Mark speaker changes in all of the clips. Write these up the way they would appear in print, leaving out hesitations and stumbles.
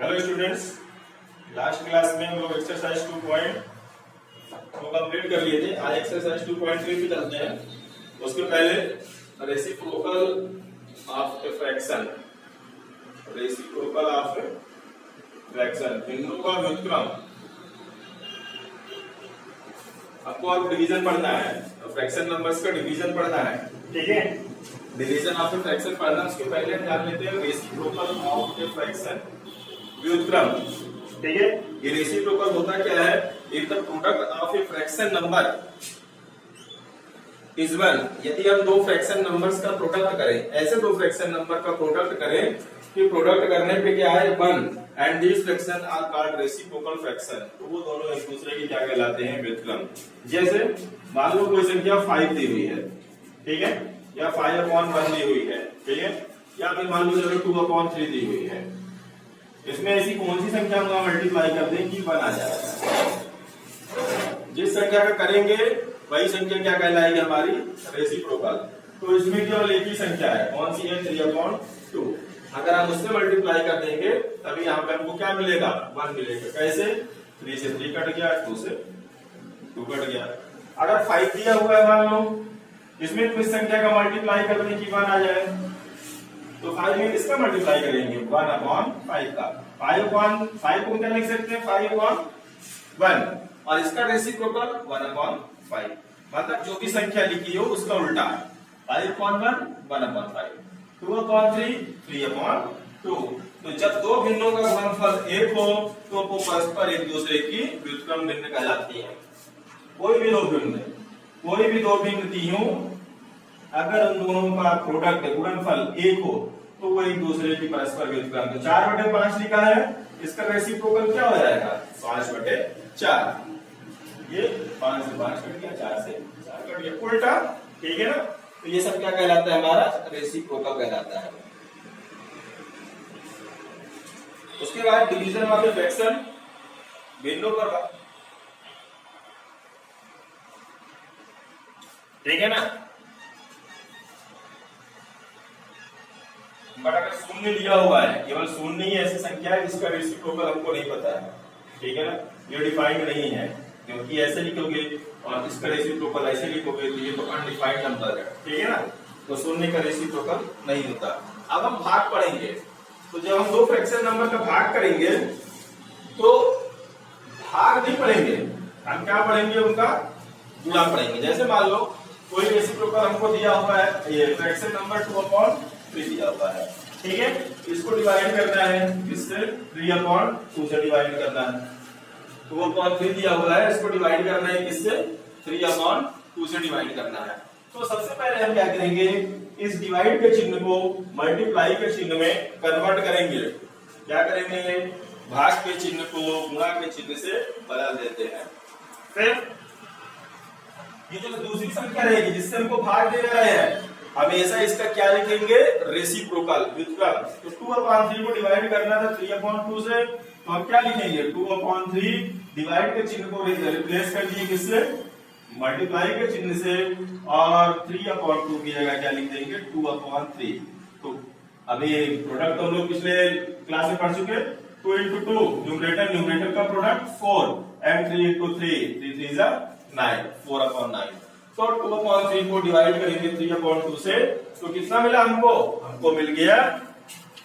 Speaker 1: Hello students, last class में हम लोग एक्सरसाइज 2 कंप्लीट कर लिए थे। आज एक्सरसाइज 2.3 पे चलते हैं। उसके पहले रेसिप्रोकल ऑफ ए फ्रैक्शन, बिंदु का व्युत्क्रम। आपको अब डिवीजन पढ़ना है, फ्रैक्शन नंबर्स का डिवीजन पढ़ना है, ठीक है। डिवीजन ऑफ ए फ्रैक्शन पढ़ना, उसके पहले हम जान लेते हैं रेसिप्रोकल ऑफ ए फ्रैक्शन, व्युत्क्रम, ठीक है। ये रेसिप्रोकल होता क्या है? If the product of a fraction number is 1, यदि हम दो फ्रैक्शन नंबर्स का प्रोडक्ट करें, ऐसे दो फ्रैक्शन नंबर का प्रोडक्ट करें कि प्रोडक्ट करने पे क्या है 1, and this fraction are called reciprocal fraction, तो वो दोनों एक दूसरे की क्या कहलाते हैं? व्युत्क्रम। जैसे मान लो कोई संख्या 5 दी हुई है, ठीक है, या 5/1 दी हुई है, ठीक है, या फिर मान लो 2/3 दी हुई है। इसमें ऐसी कौन सी संख्या हम मल्टीप्लाई कर दें कि 1 आ जाएगा? जिस संख्या का करेंगे वही संख्या क्या कहलाएगी? हमारी रेसिप्रोकल। तो इसमें केवल एक ही संख्या है, कौन सी है? 3/2। अगर हम उससे मल्टीप्लाई कर देंगे तभी यहाँ पे हमको क्या मिलेगा? 1 मिलेगा। कैसे? 3 से 3 कट गया, 2 से 2 कट गया। अगर 5 दिया हुआ है, मान लो इसमें किस संख्या का मल्टीप्लाई कर दें कि 1 आ जाए? तो 5 में किसका मल्टीप्लाई करेंगे? 1/5 का। 5 को क्या लिख सकते हैं? 5/1, और इसका रेसिप्रोकल 1/5। मतलब जो भी संख्या लिखी हो उसका उल्टा, 5/1 1/5, 2/3 3/2। तो जब दो भिन्नों का गुणनफल 1 हो तो वो परस्पर एक दूसरे की व्युत्क्रम भिन्न कहलाती है। कोई भी दो भिन्न तीनों, अगर उन दोनों का प्रोडक्ट गुणनफल 1 हो तो वो एक दूसरे की परस्पर व्युत्क्रम। तो 4/5 लिखा है, इसका रेसिप्रोकल क्या हो जाएगा? 5/4। ये 5 से 5 कट गया, 4 से 4 कट गया, उल्टा, ठीक है ना। तो ये सब क्या कहलाता है? हमारा रेसिप्रोकल कहलाता है। उसके बाद डिवीजन ऑफ ए फ्रैक्शन, बिंदु पर, ठीक है ना। बट अगर शून्य दिया हुआ है, केवल शून्य ही ऐसी संख्या है जिसका रेसिप्रोकल हमको नहीं पता है, ठीक है ना, ये डिफाइंड नहीं है, क्योंकि ऐसे लिखोगे और इसका रेसिप्रोकल ऐसे लिखोगे तो ये तो अनडिफाइंड नंबर है, ठीक है ना। तो शून्य का रेसिप्रोकल नहीं होता। अब हम भाग पढ़ेंगे, तो जब हम दो फ्रैक्शन नंबर का भाग करेंगे तो भाग नहीं पढ़ेंगे, हम क्या पढ़ेंगे? उनका गुणा पढ़ेंगे। जैसे मान लो कोई रेसिप्रोकल हमको दिया हुआ है, ये फ्रैक्शन नंबर 2/3 दिया हुआ है, ठीक है, इसको डिवाइड करना है किससे? 3/2 से डिवाइड करना है। 2/3 दिया हुआ है, इसको डिवाइड करना है किससे? 3/2 से डिवाइड करना है। तो सबसे पहले हम क्या करेंगे? इस डिवाइड के चिन्ह को मल्टीप्लाई के चिन्ह में कन्वर्ट करेंगे। क्या करेंगे? भाग के चिन्ह को गुणा के चिन्ह से बदल देते हैं। फिर ये जो दूसरी संख्या रहेगी जिससे हमको भाग दे रहे हैं, हमेशा इसका क्या लिखेंगे? रेसिप्रोकल, व्युत्क्रम। तो 2/3 को डिवाइड करना था 3/2 से, तो हम क्या लिखेंगे? 2/3 डिवाइड के चिन्ह को रिप्लेस कर दिए किससे? मल्टीप्लाई के चिन्ह से, और 3/2 की जगह क्या लिख देंगे? 2/3। तो अभी प्रोडक्ट तो हम लोग पिछले क्लास में पढ़ चुके, 2 × 2 न्यूमरेटर का प्रोडक्ट 4 एंड 3 × 3 3 9, 4/9। तो 2/3 को डिवाइड करेंगे 3/2 से, तो कितना मिला हमको? हमको मिल गया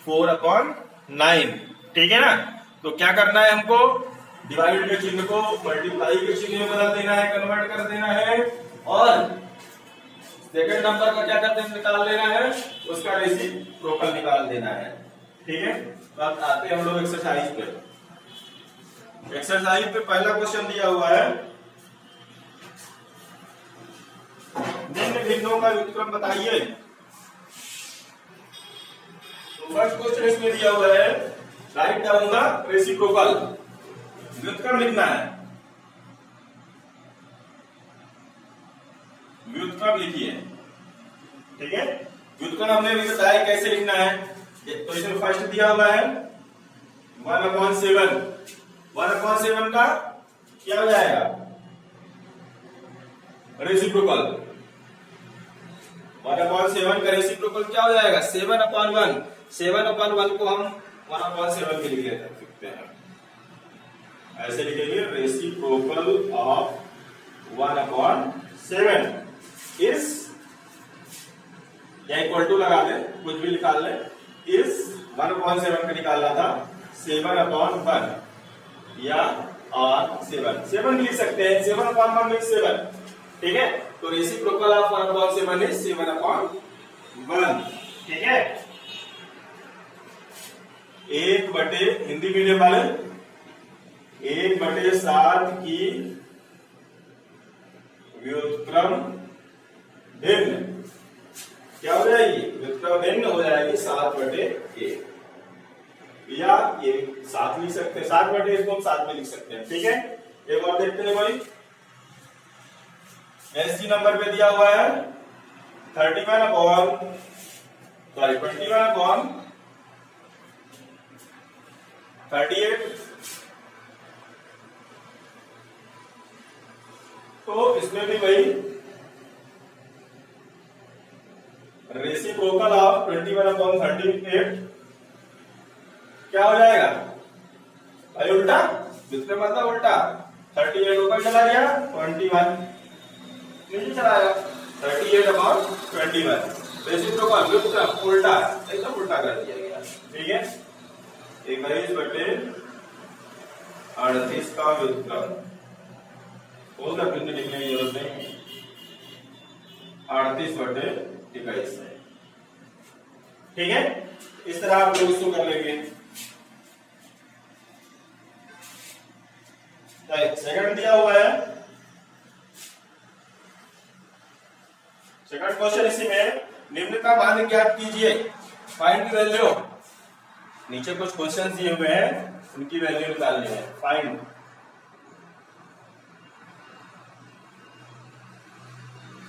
Speaker 1: 4/9, ठीक है ना। तो क्या करना है हमको? डिवाइड के चिन्ह को मल्टीप्लाई के चिन्ह में बदल देना है, कन्वर्ट कर देना है, और सेकंड नंबर का क्या करते हैं? निकाल लेना है, उसका रेसिप्रोकल निकाल देना है, ठीक है। तो अब आते हैं हम लोग एक्सरसाइज पे। एक्सरसाइज पे पहला क्वेश्चन दिया हुआ है, निम्न भिन्नों का व्युत्क्रम बताइए। तो फर्स्ट क्वेश्चन इसमें दिया हुआ है, राइट डाउन द रेसिप्रोकल, व्युत्क्रम लिखना है। व्युत्क्रम लिखिए, ठीक है। व्युत्क्रम हमने अभी बताया कैसे लिखना है। तो इसमें फर्स्ट दिया हुआ है 1/7। 1/7 का क्या हो जाएगा? रेसिप्रोकल। 1/7 का रेसिप्रोकल क्या हो जाएगा? 7/1। 7/1 को हम 1/7 भी लिख सकते हैं, ऐसे लिखेंगे रेसिप्रोकल ऑफ 1/7 इज, या इक्वल टू लगा दें, कुछ भी निकाल लें, इज 1/7 का निकालना था 7/1 या और 7 लिख सकते हैं, 7/1 मीन्स 7, ठीक है। तो रेसिप्रोकल ऑफ 1/7 इज 7/1, ठीक है। 1/, हिंदी मीडियम वाले 1/7 की व्युत्क्रम भिन्न क्या हो जाएगी, व्युत्क्रम भिन्न हो जाएगी 7/1, या ये 7 लिख सकते हैं, 7/1 को हम 7 में लिख सकते हैं, ठीक है। एक और देखते हैं भाई, एसजी नंबर पे दिया हुआ है 21/38, तो इसमें भी वही रेसिप्रोकल ऑफ 21/38 क्या हो जाएगा भाई, उल्टा, दूसरे मतलब उल्टा, 38 ऊपर चला गया, 21 नीचे चला गया, 38/21 रेसिप्रोकल व्युत्क्रम उल्टा, एकदम उल्टा कर दिया गया, ठीक है। 21/38 का व्युत्क्रम, बोल कर लिखने की जरूरत नहीं, 38/21 है, ठीक है। इस तरह आप लोग इसको कर लेंगे। सेकंड दिया हुआ है, सेकंड क्वेश्चन इसी में, निम्न का मान ज्ञात कीजिए, फाइंड द वैल्यू, नीचे कुछ क्वेश्चन दिए हुए हैं, उनकी वैल्यू निकालनी है, फाइंड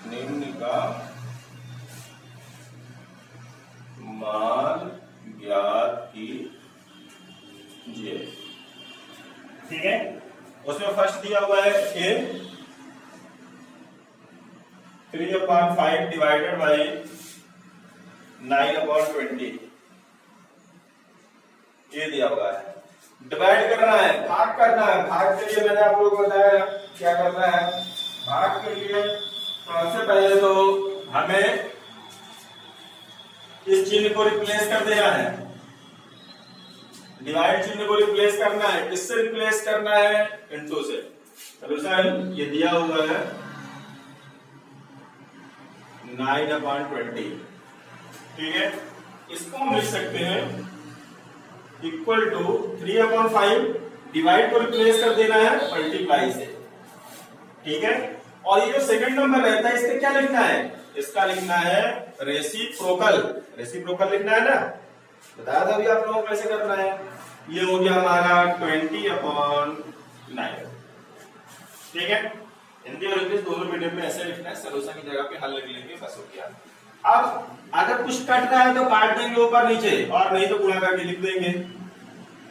Speaker 1: निम्न का मान ज्ञात कीजिए, ठीक है। उसमें फर्स्ट दिया हुआ है ए 3/5 डिवाइडेड बाई 9/20, ये दिया हुआ है। डिवाइड करना है, भाग करना है, भाग के लिए मैंने आप लोगों को बताया क्या करना है, भाग के लिए सबसे पहले तो हमें इस चिन्ह को रिप्लेस कर देना है, डिवाइड चिन्ह को रिप्लेस करना है, किससे रिप्लेस करना है, इनटू से। सॉल्यूशन ये दिया हुआ है 9/20, ठीक है। इसको हम लिख सकते हैं इक्वल टू 3/5, डिवाइड को रिप्लेस कर देना है मल्टीप्लाई से, ठीक है। और ये जो सेकंड नंबर रहता है इसका क्या लिखना है, इसका लिखना है रेसिप्रोकल, रेसिप्रोकल लिखना है ना, बताया था अभी आप लोगों को कैसे करना है। ये हो गया हमारा 20/9, ठीक है। हिंदी और इंग्लिश दोनों मीडियम में ऐसे लिखना है, सॉल्यूशन की जगह पे हल लिख लेंगे, बस हो गया। अब अगर कुछ कट रहा है तो काट देंगे ऊपर नीचे, और नहीं तो गुणा करके लिख देंगे।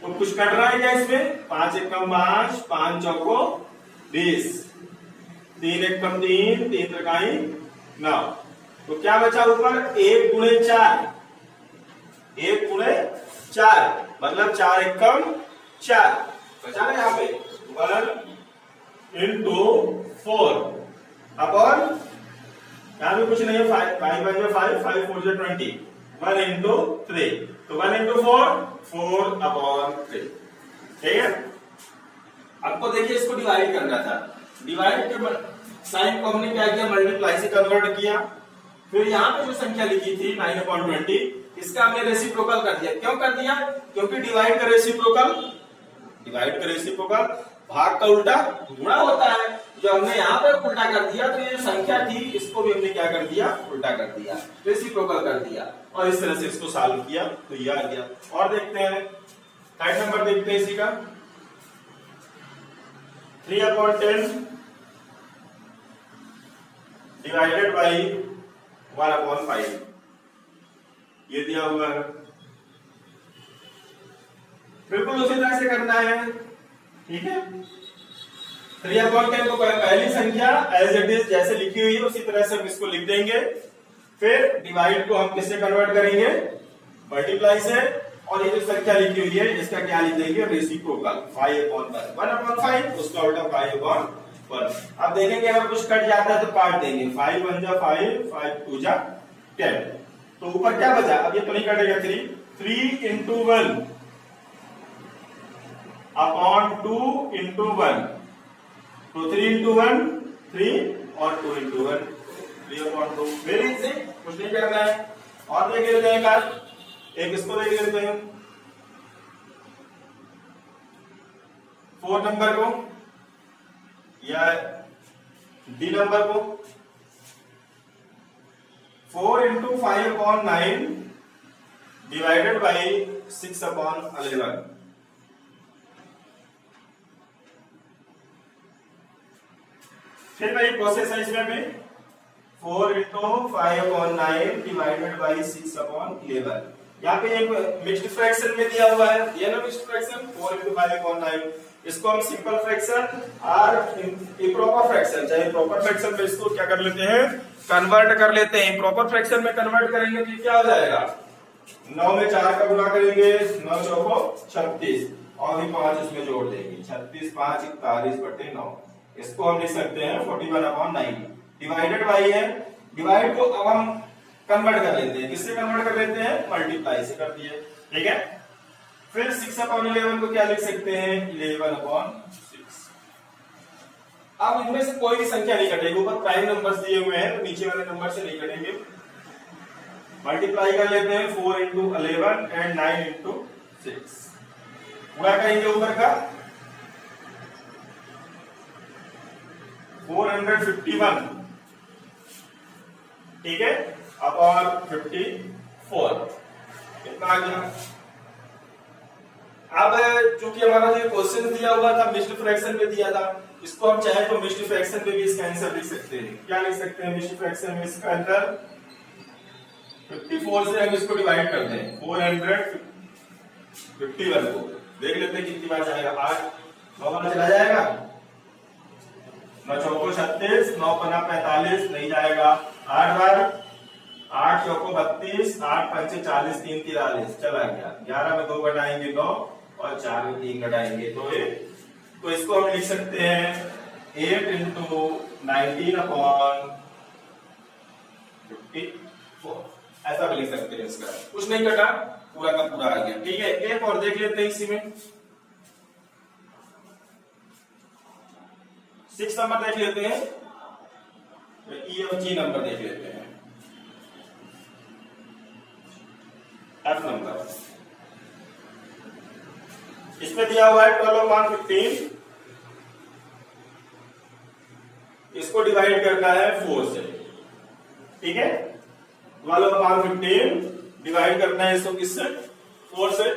Speaker 1: तो कुछ कट रहा है क्या इसमें, 5 एकम 5, 5 चौको 20, 3 एकम 3, 3 त्रिकाई 9, तो क्या बचा ऊपर 1 गुणे 4, 1 गुणे 4 मतलब 4 एकम 4 बचा ना यहाँ पे 1 into 4 अपॉन, यहाँ पे कुछ नहीं है, 5 5 4 4 20, 1 into 3, तो 1 into 4 4/3, ठीक है। आपको देखिए इसको डिवाइड करना था, डिवाइड के साइन को हमने क्या किया, मल्टीप्लाई से कन्वर्ट किया, फिर यहाँ पे जो संख्या लिखी थी 9/20 इसका हमने रेसिप्रोकल कर दिया। क्यों कर दिया, क्योंकि डिवाइड का रेसिप्रोकल, डिवाइड का रेसिप्रोकल भाग का उल्टा गुणा होता है, जो हमने यहाँ पे उल्टा कर दिया, तो ये जो संख्या थी इसको भी हमने क्या कर दिया, उल्टा कर दिया, रेसिप्रोकल कर दिया, और इस तरह से इसको सॉल्व किया, तो ये आ गया। और देखते हैं थर्ड नंबर, देखते हैं इसी का 3/10 डिवाइडेड बाई 1/5, ये दिया हुआ है, बिल्कुल उसी तरह से करना है, ठीक है। 3/10 को पहली संख्या एज इट इज जैसे लिखी हुई है उसी तरह से हम इसको लिख देंगे, फिर डिवाइड को हम किससे कन्वर्ट करेंगे, मल्टीप्लाई से, और ये जो संख्या लिखी हुई है इसका क्या लिख देंगे, रेसिप्रोकल 5/1 1/5 उसका उल्टा 5/1। अब देखेंगे अगर कुछ कट जाता है तो काट देंगे, 5 1 जा 5 5 2 जा 10, तो ऊपर क्या बचा, अब ये तो नहीं कटेगा, 3 into 1 अपॉन 2 into 1, तो 3 into 1 3 और 2 into 1 3/2। वेरी इजी, कुछ नहीं करना है। और देख लेते हैं एक इसको देख लेते हैं, 4 नंबर को या डी नंबर को, 4 into 5/9 डिवाइडेड बाई 6/11। फिर वही प्रोसेस है इसमें भी, 4 into 5/9 डिवाइडेड बाई 6/11। यहाँ पे एक मिक्स्ड फ्रैक्शन में दिया हुआ है, ये ना मिक्स्ड फ्रैक्शन 4 into 5/9, इसको हम सिंपल फ्रैक्शन और इम्प्रॉपर फ्रैक्शन, चाहे प्रॉपर फ्रैक्शन में इसको क्या कर लेते हैं, कन्वर्ट कर लेते हैं। प्रॉपर फ्रैक्शन में कन्वर्ट करेंगे तो क्या हो जाएगा, 9 में 4 का गुणा करेंगे, 9 चौको 36 और भी 5 इसमें जोड़ देंगे, 36 5 41/9। इसको हम लिख सकते हैं 41/9 डिवाइडेड बाई है, डिवाइड को अब हम कन्वर्ट कर लेते हैं, किससे कन्वर्ट कर लेते हैं, मल्टीप्लाई से कर दिए, ठीक है। फिर 6/11 को क्या लिख सकते हैं, 11/6। अब इनमें से कोई भी संख्या नहीं कटेगी, ऊपर प्राइम नंबर्स दिए हुए हैं तो नीचे वाले नंबर से नहीं कटेंगे। मल्टीप्लाई कर लेते हैं, 4 into 11 एंड 9 into 6, गुणा करेंगे ऊपर का 451, ठीक है, अपॉन 54, कितना आ गया। अब चूंकि हमारा जो क्वेश्चन दिया हुआ था मिक्स्ड फ्रैक्शन में दिया था, इसको हम चाहे तो मिक्स्ड फ्रैक्शन में भी इसका आंसर लिख सकते हैं। क्या लिख सकते हैं मिक्स्ड फ्रैक्शन में, इसका आंसर 54 से हम इसको डिवाइड करते हैं, 451 को देख लेते हैं कितनी बार जाएगा, 8 9 बार चला जाएगा, 9 चौको 36 9 पन्ना 45 नहीं जाएगा, 8 बार, 8 चौको 32 8 पंचे 40 3 43 चला गया, 11 में 2 घटाएंगे 9 और 4 में 3 घटाएंगे तो इसको हम लिख सकते हैं 8 into 19/54, ऐसा भी लिख सकते हैं। इसका कुछ नहीं कटा, पूरा का पूरा आ गया, ठीक है। एक और देख लेते हैं इसी में, 6 नंबर देख लेते हैं, ई और जी नंबर देख लेते हैं। एफ नंबर इसमें दिया हुआ है 12/15, इसको डिवाइड करना है 4 से, ठीक है। 12/15 डिवाइड करना है इसको किससे, 4 से,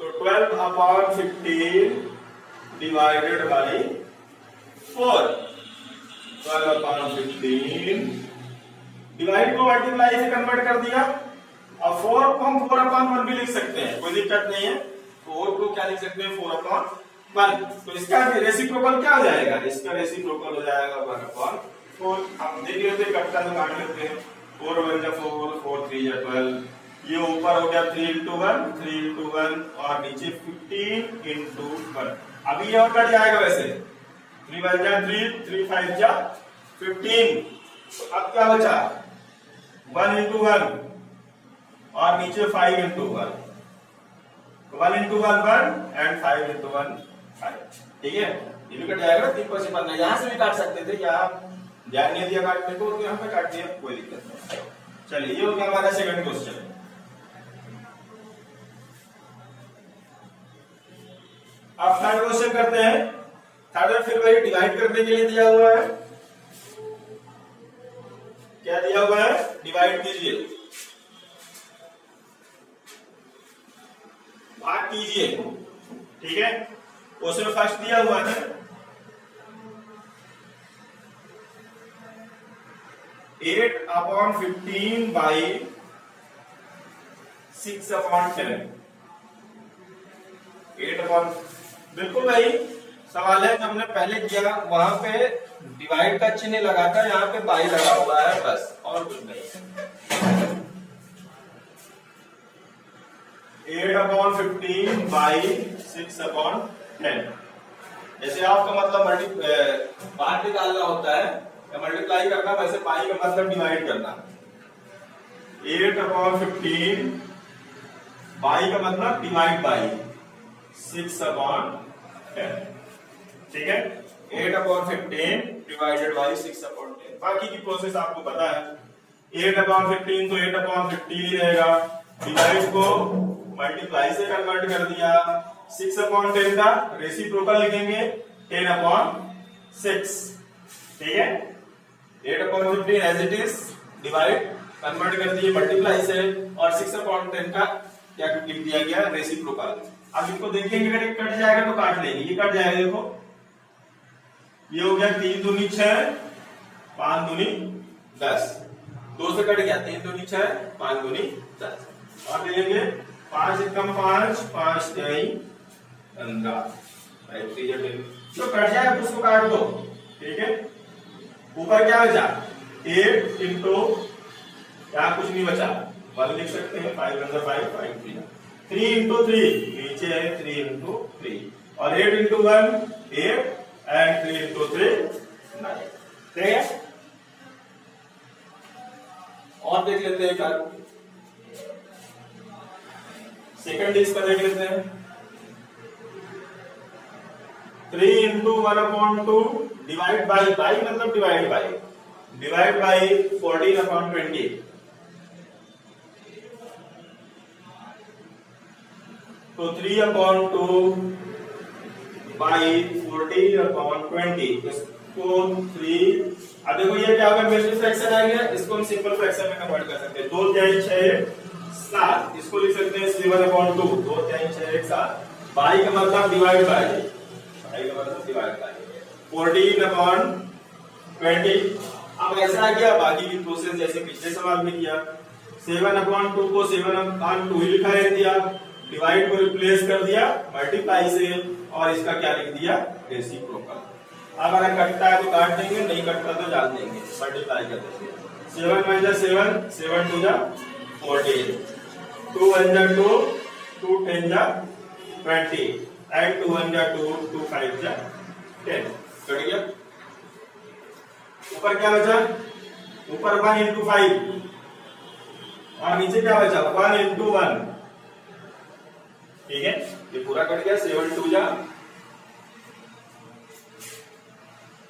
Speaker 1: तो 12/15 डिवाइडेड बाई 4, 12/15 डिवाइड को मल्टीप्लाई से कन्वर्ट कर दिया। अब 4 को हम 4/1 भी लिख सकते हैं, कोई दिक्कत नहीं है, 4 को क्या लिख सकते हैं 4/1, तो इसका रेसिप्रोकल क्या हो जाएगा, इसका रेसिप्रोकल हो जाएगा 1/4। हम देख लेते हैं, कट्टा तो काट लेते हैं, 4 1 जा 4 4 3 जा 12, ये ऊपर हो गया 3 into 1 और नीचे 15 into 1। अभी ये और कट जाएगा वैसे, 3 1 जा 3 3 5 जा 15, तो अब क्या बचा 1 into 1 और नीचे 5 into 1, 1 into 1 1 एंड 5 into 1 5, ठीक है। ये भी कट जाएगा, 3 पर से बनना, यहां से भी काट सकते थे, यहाँ ध्यान नहीं दिया काटने को तो यहाँ पे काट दिया, कोई दिक्कत नहीं। चलिए ये हो गया हमारा सेकंड क्वेश्चन। अब थर्ड क्वेश्चन करते हैं। थर्ड में फिर वही डिवाइड करने के लिए दिया हुआ है, क्या दिया हुआ है, डिवाइड कीजिए, भाग कीजिए, ठीक है। उसमें फर्स्ट दिया हुआ है 8/15 बाई 6/10, 8 बिल्कुल भाई सवाल है, जो हमने पहले किया वहां पे डिवाइड का चिन्ह लगाकर यहाँ पे बाई लगा हुआ है बस, और कुछ नहीं है। 8/15 बाई 6/10। जैसे आपका मतलब बाहर निकालना होता है या मल्टीप्लाई करना, वैसे पाई का मतलब डिवाइड करना। 8/15 बाई का मतलब डिवाइड बाई 6/10। ठीक है, 8/15 डिवाइडेड बाई 6/10। बाकी की प्रोसेस आपको पता है। 8/15 तो 8/15 ही रहेगा, डिवाइड को मल्टीप्लाई से कन्वर्ट कर दिया। 6/10 का रेसिप्रोकल लिखेंगे 10/6। ठीक है, 8/15 as it is, divide convert कर दिए मल्टीप्लाई से, और 6/10 का क्या लिख दिया गया, रेसिप्रोकल। अब इनको देखेंगे, अगर कट जाएगा तो काट लेंगे, ये कट जाएगा। देखो ये हो गया 3 दूनी 6, 5 दूनी 10, 2 से कट गया, 3 दूनी 6, 5 दूनी 10। और ले लेंगे 5 एकम 5, 5 3 15, जो कट जाएगा तो उसको काट दो। ठीक है, ऊपर क्या बचा, 8 इंटू, यहाँ कुछ नहीं बचा, 1 लिख सकते हैं, 5 × 5 5 3, 3 इंटू 3 नीचे है, 3 इंटू 3, और 8 इंटू 1 8, एंड 3 इंटू 3 9। ठीक है, और देख लेते हैं कर सेकंड इसका देख लेते हैं। 3 इंटू 1/2 डिवाइड बाई, बाई मतलब डिवाइड बाई, डिवाइड बाई 14/20। तो 3/2 बाई 14/20, इसको 3। अब देखो ये क्या होगा, मिडिल फ्रैक्शन आ गया, इसको हम सिंपल फ्रैक्शन में कन्वर्ट कर सकते हैं। 2 3 6 7, इसको लिख सकते हैं 7/2, 2 3 6 7। बाई का मतलब डिवाइड बाई, बाई का मतलब डिवाइड बाई 14/20। अब ऐसा आ गया, बाकी की प्रोसेस जैसे पिछले सवाल में किया। 7/2 को 7/2 ही लिखा रह दिया, डिवाइड को रिप्लेस कर दिया मल्टीप्लाई से, और इसका क्या लिख दिया, रेसिप्रोकल। अब अगर कटता है तो काट देंगे, नहीं कटता तो डाल देंगे, मल्टीप्लाई कर देंगे। 7 × 7, 7 × 2 14, 2 × 1 2, 2 × 10 20, and 2 × 2, 2 × 5 10। कट गया। ऊपर क्या बचा, ऊपर 1 × 5, और नीचे क्या बचा, 1 × 1। ठीक है, ये पूरा कट गया। 7 × 2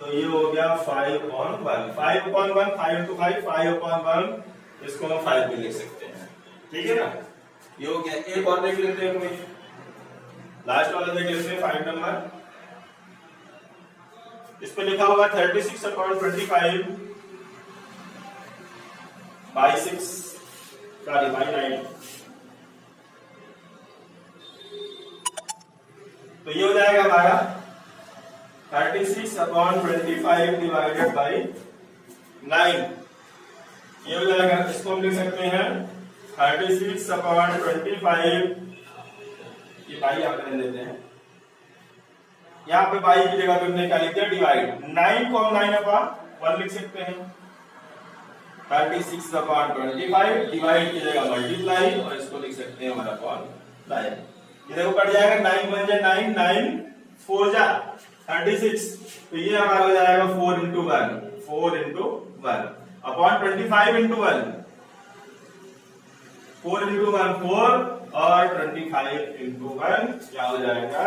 Speaker 1: तो ये हो गया 5/1, 5/1, 5 × 5 5/1, इसको हम 5 भी लिख सकते हैं। ठीक है ना, ये हो गया। एक और देख लेते हैं, कोई लास्ट वाला देख लेते हैं, 5 नंबर। इस पे लिखा होगा 36/25 बाई 6 बाई 9। तो ये हो जाएगा हमारा 36/25 डिवाइडेड बाई 9। ये हो जाएगा, इसको हम लिख सकते हैं 36/25, ये बाई यहाँ पे लेते हैं, यहाँ पे बाई की जगह पे हमने क्या लिख दिया, डिवाइड। 9 को हम 9/1 लिख सकते हैं। 36/25 डिवाइड की जगह मल्टीप्लाई, और इसको लिख सकते हैं 1/9। ये देखो कट जाएगा, 9 × 9, 9 4 जा 36, तो ये हमारा हो जाएगा 4 × 1, 4 × 1 अपॉन 25 × 1, 4 × 1 4, और 25 × 1 क्या हो जाएगा,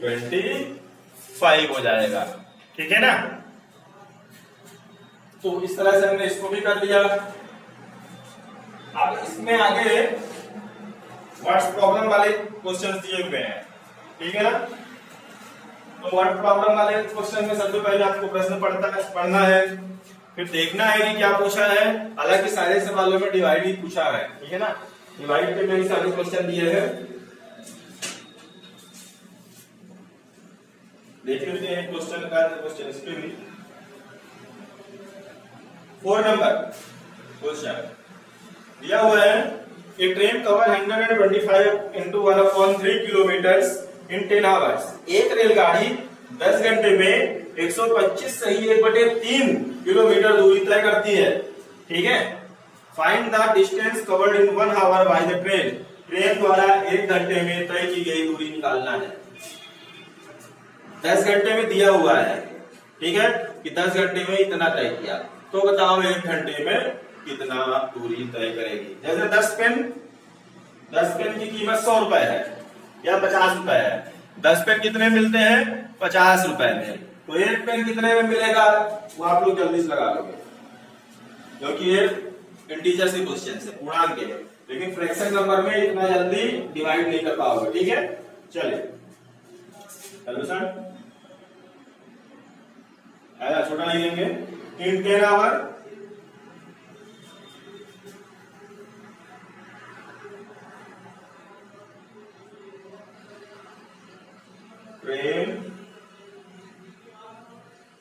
Speaker 1: 25 हो जाएगा। ठीक है ना, तो इस तरह से हमने इसको भी कर लिया। अब इसमें आगे वर्ड्स प्रॉब्लम वाले क्वेश्चंस दिए हुए हैं। ठीक है ना, तो वर्ड प्रॉब्लम वाले क्वेश्चन में सबसे पहले आपको प्रश्न पढ़ना है, फिर देखना है कि क्या पूछा है। हालांकि सारे सवालों में डिवाइड ही पूछा है। ठीक है ना, डिवाइड पे मेरे सारे क्वेश्चन दिए हैं, देख लेते हैं क्वेश्चन का। क्वेश्चन इस पे भी 4 नंबर क्वेश्चन दिया हुआ है, a train cover 125 × 1/3 kilometres in 10 hours. एक रेलगाड़ी 10 घंटे में 125 सही 1/3 किलोमीटर दूरी तय करती है। ठीक है, find the distance covered in 1 hour by the train. Train द्वारा 1 घंटे में तय की गई दूरी निकालना है। 10 घंटे में दिया हुआ है, ठीक है, कि 10 घंटे में इतना तय किया, तो बताओ 1 घंटे में कितना दूरी तय करेगी। जैसे 10 पेन की कीमत 100 रुपए है या 50 रुपए है। 10 पेन कितने मिलते हैं? 50 रुपए में। तो 1 पेन कितने में मिलेगा वो आप लोग जल्दी से लगा लोगे, क्योंकि ये इंटीजर से क्वेश्चन है, पूर्णांक है, लेकिन फ्रैक्शन नंबर में इतना जल्दी डिवाइड नहीं कर पाओगे। ठीक है, चलिए सॉल्यूशन छोटा नहीं लेंगे। इन 10 आवर ट्रेन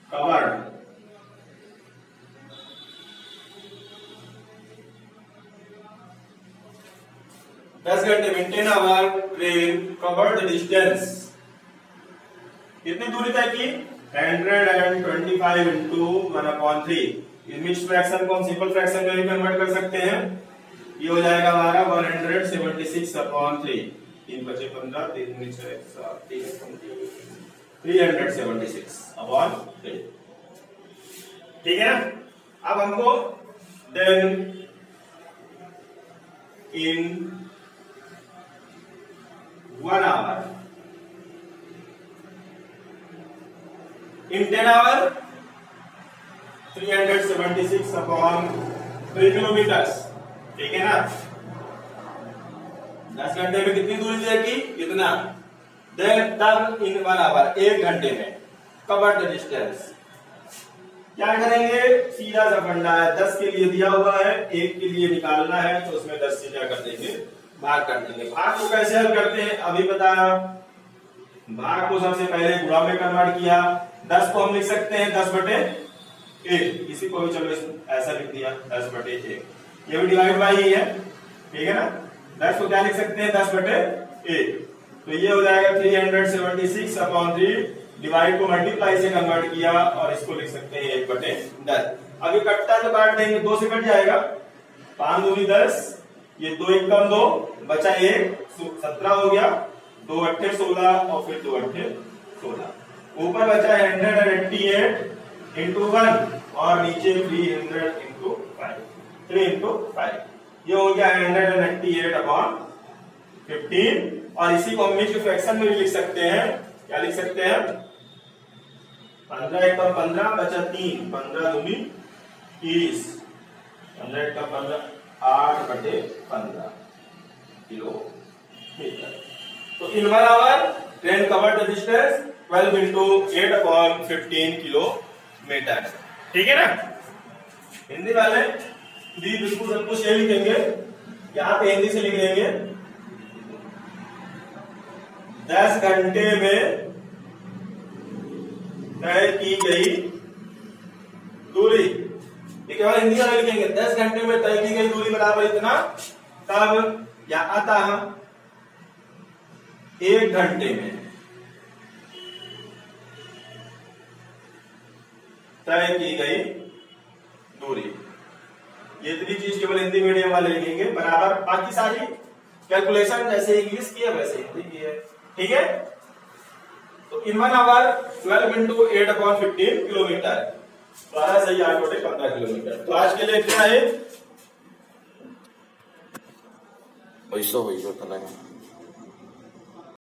Speaker 1: कवर्ड 10 घंटे में 10 आवर ट्रेन कवर्ड डिस्टेंस, कितनी दूरी तय की? 125 इंटू 1/3। इस मिक्स्ड फ्रैक्शन को हम सिंपल फ्रैक्शन में भी कन्वर्ट कर सकते हैं। ये हो जाएगा हमारा 176/3। 3 बचे 15, 3 दूनी 6, 7, 376/3। ठीक है ना? अब हमको then in 1 hour in 10 hour 376/3 kilometre. ठीक है ना? 10 घंटे में कितनी दूरी तय की? इतना। देन तब इन 1 आवर 1 घंटे में कवर्ड डिस्टेंस क्या करेंगे? सीधा सा फंडा है, 10 के लिए दिया हुआ है, 1 के लिए निकालना है, तो उसमें 10 से क्या कर देंगे? भाग कर देंगे। भाग को कैसे हल करते हैं अभी बताया। भाग को सबसे पहले गुणा में कन्वर्ट किया। 10 को हम लिख सकते हैं 10/1। इसी को भी चलो ऐसा लिख दिया 10/1। ये भी डिवाइड बाई ही है, ठीक है ना? 10 को क्या लिख सकते हैं? 10/1। तो ये हो जाएगा 376/3। डिवाइड को मल्टीप्लाई से कन्वर्ट किया और इसको लिख सकते हैं 1/10। अभी कटता तो काट देंगे, 2 से कट जाएगा। 5 दूनी 10, ये 2 1 कम 2 बचा 1, 17 हो गया। 2 8 16 और फिर 2 8 16। ऊपर बचा 188 इंटू 1 और नीचे 300 इंटू 5। 3 इंटू 5 ये हो गया 188/15। और इसी को हम मिक्स्ड फ्रैक्शन में भी लिख सकते हैं। क्या लिख सकते हैं? 15 1 15 बचा 3, 15 दूनी 30, 15 1 15 8/15 किलोमीटर। तो in 1 hour train covered distance 12 into 8/15 kilometre. ठीक है ना? हिंदी वाले भी बिल्कुल सब कुछ ये लिखेंगे, यहाँ पे हिंदी से लिख देंगे 10 घंटे में तय की गई दूरी। ये केवल हिंदी वाले लिखेंगे 10 घंटे में तय की गई दूरी बराबर इतना। तब या आता 1 घंटे में तय की गई दूरी। ये इतनी चीज केवल हिंदी मीडियम वाले लिखेंगे बराबर। बाकी सारी कैलकुलेशन जैसे इंग्लिश की है वैसे हिंदी की है। ठीक है? तो इन 1 आवर 12 इंटू 8/15 किलोमीटर। 12 से 8 बटे 15 किलोमीटर। तो आज के लिए क्या है? वैसा